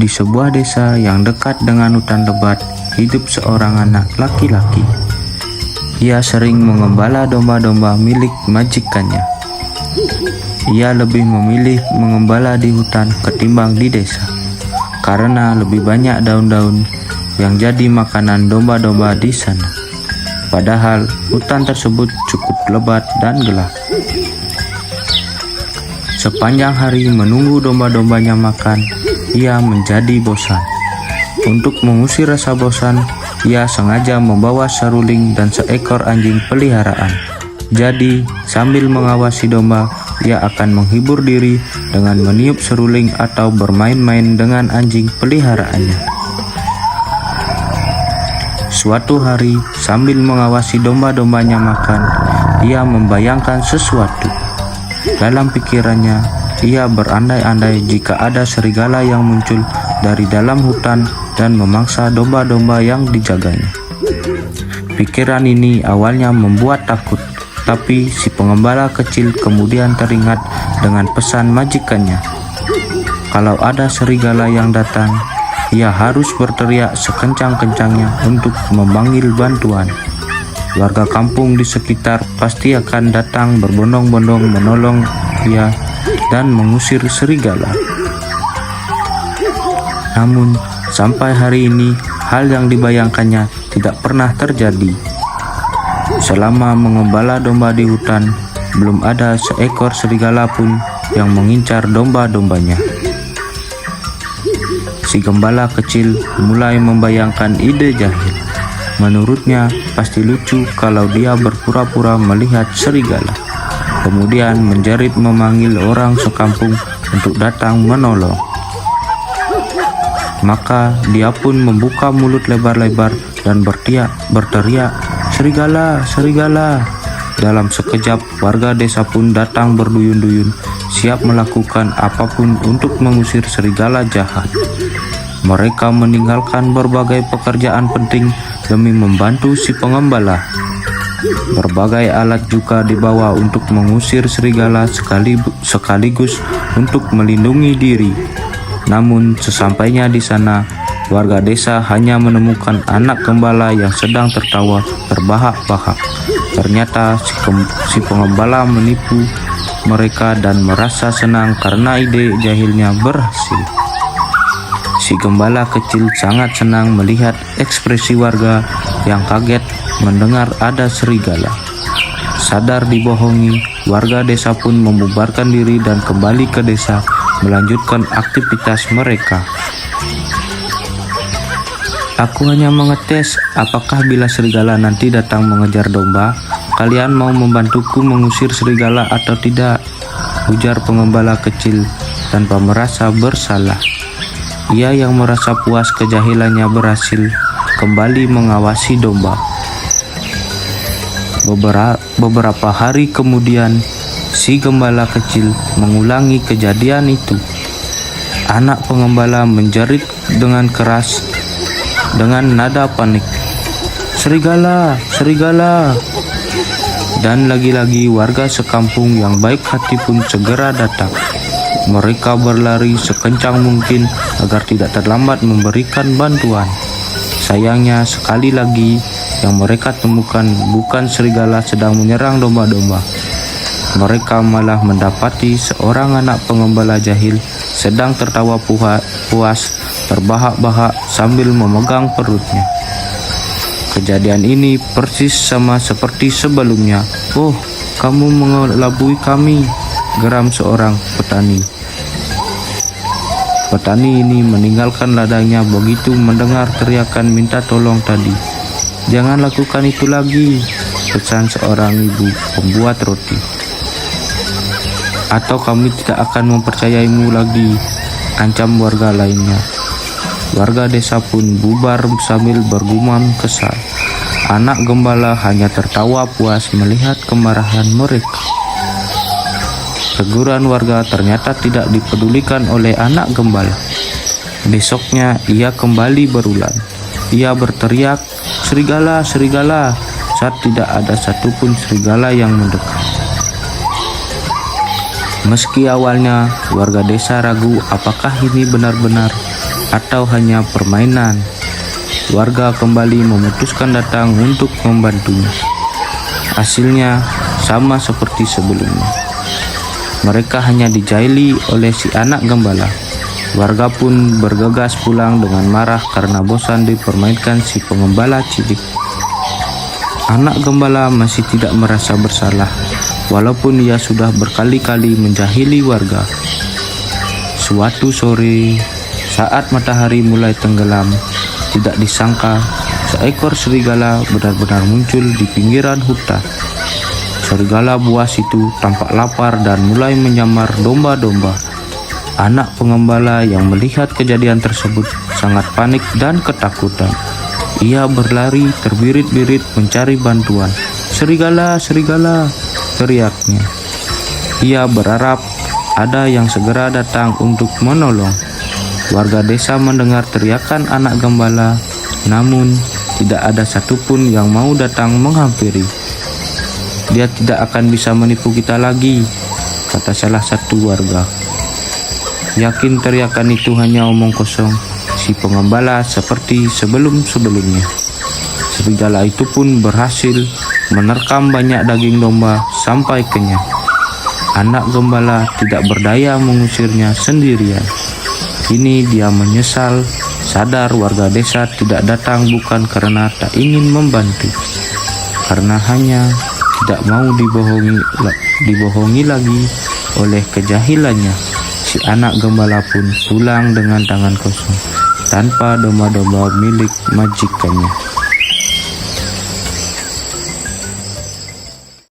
Di sebuah desa yang dekat dengan hutan lebat, hidup seorang anak laki-laki. Ia sering mengembala domba-domba milik majikannya. Ia lebih memilih mengembala di hutan ketimbang di desa, karena lebih banyak daun-daun yang jadi makanan domba-domba di sana. Padahal hutan tersebut cukup lebat dan gelap. Sepanjang hari menunggu domba-dombanya makan, ia menjadi bosan. Untuk mengusir rasa bosan, ia sengaja membawa seruling dan seekor anjing peliharaan. Jadi, sambil mengawasi domba, ia akan menghibur diri dengan meniup seruling atau bermain-main dengan anjing peliharaannya. Suatu hari, sambil mengawasi domba-dombanya makan, ia membayangkan sesuatu. Dalam pikirannya, ia berandai-andai jika ada serigala yang muncul dari dalam hutan dan memangsa domba-domba yang dijaganya. Pikiran ini awalnya membuat takut, tapi si pengembala kecil kemudian teringat dengan pesan majikannya. Kalau ada serigala yang datang, ia harus berteriak sekencang-kencangnya untuk memanggil bantuan. Warga kampung di sekitar pasti akan datang berbondong-bondong menolong ia dan mengusir serigala. Namun, sampai hari ini, hal yang dibayangkannya tidak pernah terjadi. Selama mengembala domba di hutan, belum ada seekor serigala pun yang mengincar domba-dombanya. Si gembala kecil mulai membayangkan ide jahil. Menurutnya, pasti lucu kalau dia berpura-pura melihat serigala, kemudian menjerit memanggil orang sekampung untuk datang menolong. Maka dia pun membuka mulut lebar-lebar dan berteriak, "Serigala, serigala!" Dalam sekejap, warga desa pun datang berduyun-duyun, siap melakukan apapun untuk mengusir serigala jahat. Mereka meninggalkan berbagai pekerjaan penting demi membantu si pengembala. Berbagai alat juga dibawa untuk mengusir serigala sekaligus untuk melindungi diri. Namun sesampainya di sana, warga desa hanya menemukan anak gembala yang sedang tertawa terbahak-bahak. Ternyata si pengembala menipu mereka dan merasa senang karena ide jahilnya berhasil. Si gembala kecil sangat senang melihat ekspresi warga yang kaget mendengar ada serigala. Sadar dibohongi, warga desa pun membubarkan diri dan kembali ke desa melanjutkan aktivitas mereka. "Aku hanya mengetes apakah bila serigala nanti datang mengejar domba, kalian mau membantuku mengusir serigala atau tidak?" ujar pengembala kecil tanpa merasa bersalah. Ia yang merasa puas kejahilannya berhasil kembali mengawasi domba. Beberapa hari kemudian, si gembala kecil mengulangi kejadian itu. Anak pengembala menjerit dengan keras dengan nada panik, "Serigala, serigala!" Dan lagi-lagi warga sekampung yang baik hati pun segera datang. Mereka berlari sekencang mungkin agar tidak terlambat memberikan bantuan. Sayangnya sekali lagi yang mereka temukan bukan serigala sedang menyerang domba-domba. Mereka malah mendapati seorang anak pengembala jahil sedang tertawa puas terbahak-bahak sambil memegang perutnya. Kejadian ini persis sama seperti sebelumnya. "Oh, kamu mengelabui kami," geram seorang petani. Petani ini meninggalkan ladangnya begitu mendengar teriakan minta tolong tadi. "Jangan lakukan itu lagi," pesan seorang ibu pembuat roti. "Atau kami tidak akan mempercayaimu lagi," ancam warga lainnya. Warga desa pun bubar sambil bergumam kesal. Anak gembala hanya tertawa puas melihat kemarahan mereka. Teguran warga ternyata tidak dipedulikan oleh anak gembala. Besoknya ia kembali berulang. Ia berteriak, "Serigala, serigala!" saat tidak ada satupun serigala yang mendekat. Meski awalnya warga desa ragu apakah ini benar-benar atau hanya permainan. Warga kembali memutuskan datang untuk membantunya. Hasilnya sama seperti sebelumnya. Mereka hanya dijaili oleh si anak gembala. Warga pun bergegas pulang dengan marah karena bosan dipermainkan si pengembala cilik. Anak gembala masih tidak merasa bersalah, walaupun ia sudah berkali-kali menjahili warga. Suatu sore, saat matahari mulai tenggelam, tidak disangka seekor serigala benar-benar muncul di pinggiran hutan. Serigala buas itu tampak lapar dan mulai menyamar domba-domba. Anak pengembala yang melihat kejadian tersebut sangat panik dan ketakutan. Ia berlari terbirit-birit mencari bantuan. "Serigala, serigala!" teriaknya. Ia berharap ada yang segera datang untuk menolong. Warga desa mendengar teriakan anak gembala, namun tidak ada satupun yang mau datang menghampiri. "Dia tidak akan bisa menipu kita lagi," kata salah satu warga. Yakin teriakan itu hanya omong kosong, si pengembala seperti sebelum-sebelumnya. Serigala itu pun berhasil menerkam banyak daging domba sampai kenyang. Anak gembala tidak berdaya mengusirnya sendirian. Kini dia menyesal, sadar warga desa tidak datang bukan karena tak ingin membantu, karena hanya tidak mau dibohongi lagi oleh kejahilannya. Si anak gembala pun pulang dengan tangan kosong, tanpa domba-domba milik majikannya.